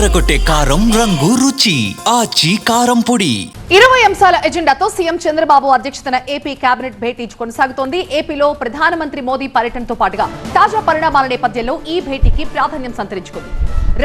అదరగొట్టే కారం రంగు రుచి ఆచి కారం పొడి 20 అంశాల ఎజెండాతో సీఎం చంద్రబాబు అధ్యక్షతన ఏపీ కేబినెట్ భేటీ కొనసాగుతోంది. ఏపీలో ప్రధానమంత్రి మోదీ పర్యటనతో పాటుగా తాజా పరిణామాల నేపథ్యంలో ఈ భేటీకి ప్రాధాన్యం సంతరించుకుంది.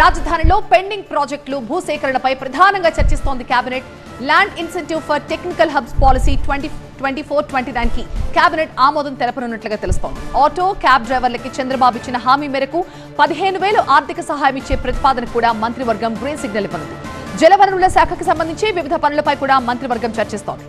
రాజధానిలో పెండింగ్ ప్రాజెక్టులు భూసేకరణపై ప్రధానంగా చర్చిస్తోంది cabinet. Land incentive for technical hubs policy 24-29 కి కేబినెట్ ఆమోదం తెలపనున్నట్లుగా తెలుస్తోంది. ఆటో క్యాబ్ డ్రైవర్లకి చంద్రబాబు ఇచ్చిన హామీ మేరకు 15,000 ఆర్థిక సహాయం ఇచ్చే ప్రతిపాదన కూడా మంత్రివర్గం గ్రీన్ సిగ్నల్ ఇవ్వనుంది. జలవనరుల శాఖకు సంబంధించి వివిధ పనులపై కూడా మంత్రివర్గం చర్చిస్తోంది.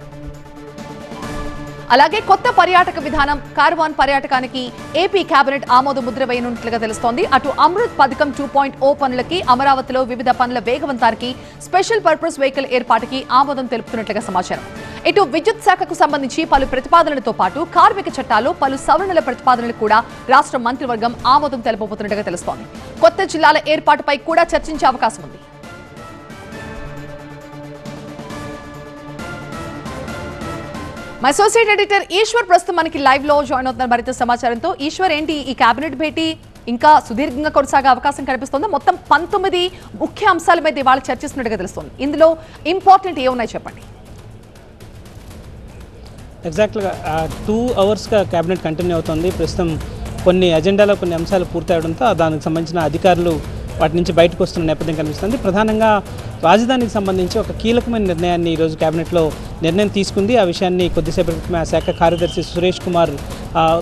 అలాగే కొత్త పర్యాటక విధానం కార్వాన్ పర్యాటకానికి ఏపీ కేబినెట్ ఆమోద ముద్ర వేయనున్నట్లుగా తెలుస్తోంది. అటు అమృత్ పథకం 2.0 పనులకి, అమరావతిలో వివిధ పనుల వేగవంతానికి, స్పెషల్ పర్పస్ వెహికల్ ఏర్పాటుకి ఆమోదం తెలుపుతున్నట్లుగా సమాచారం. ఇటు విద్యుత్ శాఖకు సంబంధించి పలు ప్రతిపాదనలతో పాటు కార్మిక చట్టాలు పలు సవరణల ప్రతిపాదనలు కూడా రాష్ట్ర మంత్రివర్గం ఆమోదం తెలుపబోతున్నట్టుగా తెలుస్తోంది. కొత్త జిల్లాల ఏర్పాటుపై కూడా చర్చించే అవకాశం ఉంది. మా అసోసియేట్ ఎడిటర్ ఈశ్వర్ ప్రస్తుతం మనకి లైవ్ లో జాయిన్ అవుతున్నారు మరింత సమాచారంతో. ఈశ్వర్, ఏంటి ఈ కేబినెట్ భేటీ ఇంకా సుదీర్ఘంగా కొనసాగే అవకాశం కనిపిస్తుంది? మొత్తం 19 ముఖ్య అంశాల మీద ఇవాళ చర్చిస్తున్నట్టుగా తెలుస్తుంది. ఇందులో ఇంపార్టెంట్ ఏమున్నాయి చెప్పండి. ఎగ్జాక్ట్గా 2 అవర్స్గా క్యాబినెట్ కంటిన్యూ అవుతుంది. ప్రస్తుతం కొన్ని అజెండాలో కొన్ని అంశాలు పూర్తవడంతో దానికి సంబంధించిన అధికారులు వాటి నుంచి బయటకు వస్తున్న నేపథ్యం కనిపిస్తుంది. ప్రధానంగా రాజధానికి సంబంధించి ఒక కీలకమైన నిర్ణయాన్ని ఈరోజు క్యాబినెట్లో నిర్ణయం తీసుకుంది. ఆ విషయాన్ని కొద్దిసేపటి క్రితమే ఆ శాఖ కార్యదర్శి సురేష్ కుమార్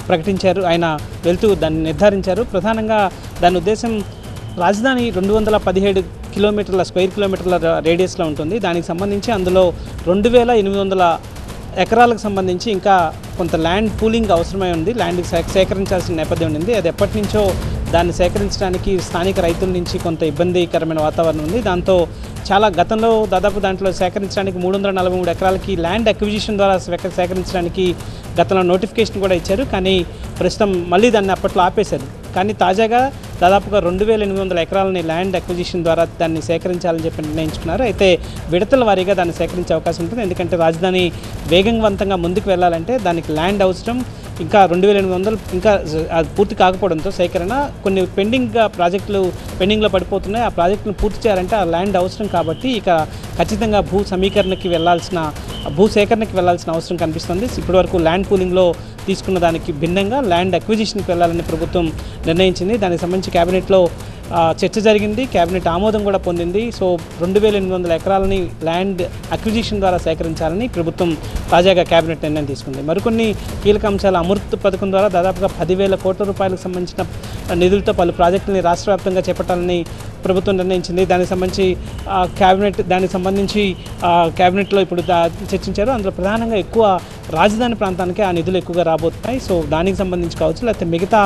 ప్రకటించారు. ఆయన వెళ్తూ దాన్ని నిర్ధారించారు. ప్రధానంగా దాని ఉద్దేశం, రాజధాని 217 కిలోమీటర్ల స్క్వేర్ కిలోమీటర్ల రేడియస్లో ఉంటుంది. దానికి సంబంధించి అందులో 2,800 ఎకరాలకు సంబంధించి ఇంకా కొంత ల్యాండ్ పూలింగ్ అవసరమై ఉంది. ల్యాండ్ సేకరించాల్సిన నేపథ్యం ఉంది. అది ఎప్పటి నుంచో దాన్ని సేకరించడానికి స్థానిక రైతుల నుంచి కొంత ఇబ్బందికరమైన వాతావరణం ఉంది. దాంతో చాలా గతంలో దాదాపు దాంట్లో సేకరించడానికి 343 ఎకరాలకి ల్యాండ్ అక్విజిషన్ ద్వారా సేకరించడానికి గతంలో నోటిఫికేషన్ కూడా ఇచ్చారు. కానీ ప్రస్తుతం మళ్ళీ దాన్ని అప్పట్లో ఆపేశారు. కానీ తాజాగా దాదాపుగా 2,800 ఎకరాలని ల్యాండ్ అక్విజిషన్ ద్వారా దాన్ని సేకరించాలని చెప్పి నిర్ణయించుకున్నారు. అయితే విడతల వారీగా దాన్ని సేకరించే అవకాశం ఉంటుంది. ఎందుకంటే రాజధాని వేగవంతంగా ముందుకు వెళ్ళాలంటే దానికి ల్యాండ్ అవసరం. ఇంకా 2,800 ఇంకా పూర్తి కాకపోవడంతో సేకరణ కొన్ని ప్రాజెక్టులు పెండింగ్లో పడిపోతున్నాయి. ఆ ప్రాజెక్టులను పూర్తి చేయాలంటే ఆ ల్యాండ్ అవసరం. కాబట్టి ఇక ఖచ్చితంగా భూ సేకరణకి వెళ్లాల్సిన అవసరం కనిపిస్తుంది. ఇప్పటివరకు ల్యాండ్ పూలింగ్లో తీసుకున్న దానికి భిన్నంగా ల్యాండ్ అక్విజిషన్కి వెళ్లాలని ప్రభుత్వం నిర్ణయించింది. దానికి సంబంధించి కేబినెట్లో చర్చ జరిగింది. కేబినెట్ ఆమోదం కూడా పొందింది. సో 2,800 ఎకరాలని ల్యాండ్ అక్విజిషన్ ద్వారా సేకరించాలని ప్రభుత్వం తాజాగా కేబినెట్ నిర్ణయం తీసుకుంది. మరికొన్ని కీలక అంశాలు, అమృత్ పథకం ద్వారా దాదాపుగా 10,000 కోట్ల రూపాయలకు సంబంధించిన నిధులతో పలు ప్రాజెక్టులని రాష్ట్ర వ్యాప్తంగా చేపట్టాలని ప్రభుత్వం నిర్ణయించింది. దానికి సంబంధించి కేబినెట్లో ఇప్పుడు చర్చించారు. అందులో ప్రధానంగా ఎక్కువ రాజధాని ప్రాంతానికి ఆ నిధులు ఎక్కువగా రాబోతున్నాయి. సో దానికి సంబంధించి కావచ్చు, లేకపోతే మిగతా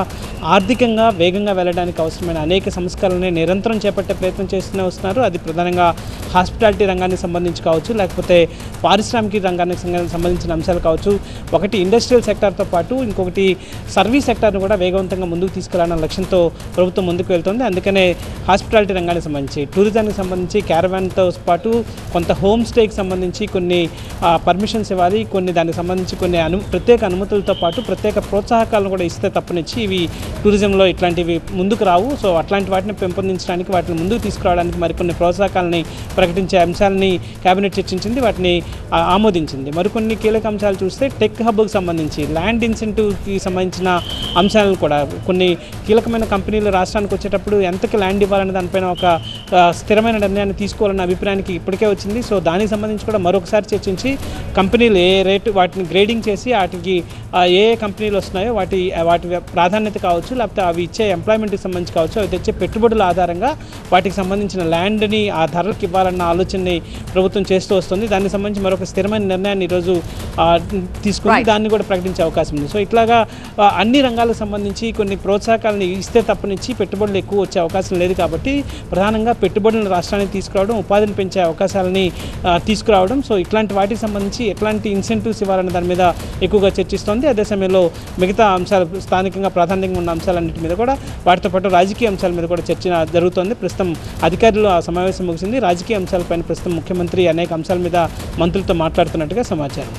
ఆర్థికంగా వేగంగా వెళ్ళడానికి అవసరమైన అనేక సంస్కరణలని నిరంతరం చేపట్టే ప్రయత్నం చేస్తూనే వస్తున్నారు. అది ప్రధానంగా హాస్పిటాలిటీ రంగానికి సంబంధించి కావచ్చు, లేకపోతే పారిశ్రామిక రంగానికి సంబంధించిన అంశాలు కావచ్చు. ఒకటి ఇండస్ట్రియల్ సెక్టార్తో పాటు ఇంకొకటి సర్వీస్ సెక్టార్ను కూడా వేగవంతంగా ముందుకు తీసుకెళ్లాలన్న లక్ష్యంతో ప్రభుత్వం ముందుకు వెళ్తుంది. అందుకనే హాస్పిటాలిటీ రంగానికి సంబంధించి, టూరిజానికి సంబంధించి, క్యారవాన్తో పాటు కొంత హోమ్ స్టేకి సంబంధించి కొన్ని పర్మిషన్స్ ఇవ్వాలి. దానికి సంబంధించి కొన్ని ప్రత్యేక అనుమతులతో పాటు ప్రత్యేక ప్రోత్సాహకాలను కూడా ఇస్తే తప్పనిచ్చి ఇవి టూరిజంలో ఇట్లాంటివి ముందుకు రావు. సో అట్లాంటి వాటిని పెంపొందించడానికి, వాటిని ముందుకు తీసుకురావడానికి మరికొన్ని ప్రోత్సాహకాలని ప్రకటించే అంశాలని కేబినెట్ చర్చించింది, వాటిని ఆమోదించింది. మరికొన్ని కీలక అంశాలు చూస్తే టెక్ హబ్కి సంబంధించి, ల్యాండ్ ఇన్సెంటివ్కి సంబంధించిన అంశాలను కూడా, కొన్ని కీలకమైన కంపెనీలు రాష్ట్రానికి వచ్చేటప్పుడు ఎంతకి ల్యాండ్ ఇవ్వాలనే దానిపైన ఒక స్థిరమైన నిర్ణయాన్ని తీసుకోవాలన్న అభిప్రాయానికి ఇప్పటికే వచ్చింది. సో దానికి సంబంధించి కూడా మరొకసారి చర్చించి కంపెనీలు ఏ రేటు వాటిని గ్రేడింగ్ చేసి వాటికి ఏ కంపెనీలు వస్తున్నాయో వాటి ప్రాధాన్యత కావచ్చు, లేకపోతే అవి ఇచ్చే ఎంప్లాయ్మెంట్కి సంబంధించి కావచ్చు, అవి తెచ్చే పెట్టుబడుల ఆధారంగా వాటికి సంబంధించిన ల్యాండ్ని ఆ ధరలకు ఇవ్వాలన్న ఆలోచనని ప్రభుత్వం చేస్తూ వస్తుంది. దానికి సంబంధించి మరొక స్థిరమైన నిర్ణయాన్ని ఈరోజు తీసుకుని దాన్ని కూడా ప్రకటించే అవకాశం ఉంది. సో ఇట్లాగా అన్ని రంగాలకు సంబంధించి కొన్ని ప్రోత్సాహకాలను ఇస్తే తప్పనిచ్చి పెట్టుబడులు ఎక్కువ వచ్చే అవకాశం లేదు. కాబట్టి ప్రధానంగా పెట్టుబడులను రాష్ట్రానికి తీసుకురావడం, ఉపాధిని పెంచే అవకాశాలని తీసుకురావడం, సో ఇట్లాంటి వాటికి సంబంధించి ఎట్లాంటి ఇన్సెంటివ్స్ ఇవ్వాలన్న దాని మీద ఎక్కువగా చర్చిస్తోంది. అదే సమయంలో మిగతా అంశాలు, స్థానికంగా ప్రాధాన్యంగా ఉన్న అంశాలన్నింటి మీద కూడా, వాటితో పాటు రాజకీయ అంశాల మీద కూడా చర్చ జరుగుతోంది. ప్రస్తుతం అధికారులు ఆ సమావేశం ముగిసింది. రాజకీయ అంశాలపైన ప్రస్తుతం ముఖ్యమంత్రి అనేక అంశాల మీద మంత్రులతో మాట్లాడుతున్నట్టుగా సమాచారం.